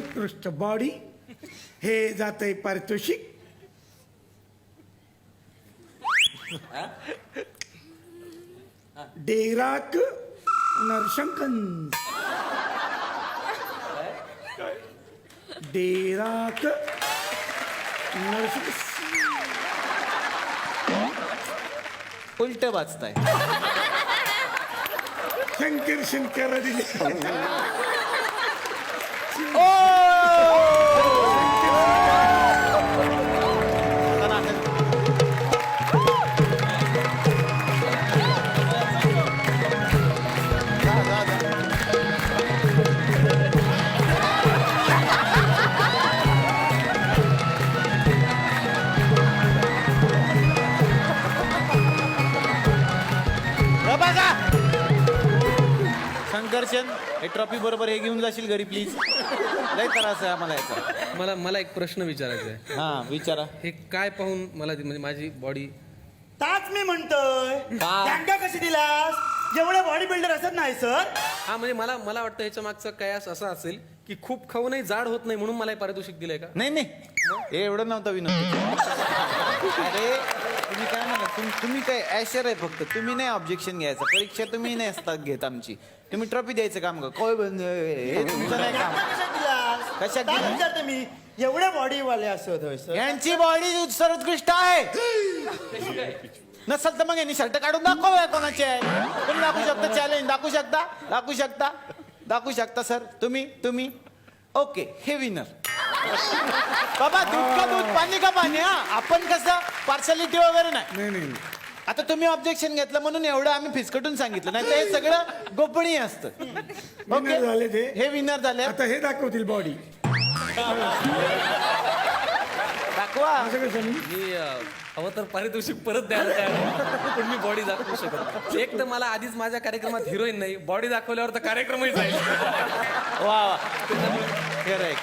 सर्वोत्कृष्ट बॉडी हे जातंय पारितोषिक. डेराक नरशंकन. डेराक नरशंकन. उलट वाचताय. शंकर शंकर दिले. संकर्षण, हे ट्रॉफी बरोबर हे घेऊन जाशील घरी प्लीज. लय त्रास आहे आम्हाला याचा. मला एक प्रश्न विचारायचा आहे. हा विचारा. हे काय पाहून मला म्हणजे माझी बॉडी ताच मी म्हणतोय त्यांना कशी दिलास. एवढे बॉडी बिल्डर असत नाही सर. हा म्हणजे मला वाटतं ह्याच्या मागचं काय असं असेल की खूप खाऊनही जाड होत नाही म्हणून मला हे पारितोषिक दिलंय का? नाही नाही, हे एवढं नव्हतं विनोद. अरे तुम्ही काय म्हणा, तुम्ही काय ऍशर आहे फक्त. तुम्ही नाही ऑब्जेक्शन घ्यायचं. परीक्षा तुम्ही नाही असतात घेत आमची. तुम्ही ट्रॉफी द्यायचं काम का? काय हे तुमचं नाही काम. कशात दिलास. कशात ताच दिलास? विचारते मी. एवढे बॉडी वाले असत होय सर. यांची बॉडी सर्वोत्कृष्ट आहे. नसल तर मग यांनी शर्ट काढून दाखवा कोणाचे आहे. तुम्ही दाखवू शकता. चॅलेंज दाखवू शकता सर. तुम्ही ओके. हे विनर. बाबा दूध का दूध, पाणी का पाणी. हा आपण कसं पार्शालिटी वगैरे नाही. नाही. आता तुम्ही ऑब्जेक्शन घेतलं म्हणून एवढं आम्ही फिसकटून सांगितलं. नाही तर हे सगळं गोपनीय असतं. Winner झाले ते. हे विनर झाले. आता हे दाखवतील बॉडी. दाखवा. असं कसं मी? मी हवं तर पारितोषिक परत द्यायला तयार आहे. पण मी बॉडी दाखवू शकत नाही. एक तर मला आधीच माझ्या कार्यक्रमात हिरोईन नाही. बॉडी दाखवल्यावर तर कार्यक्रमही जाईल. वा खरंय.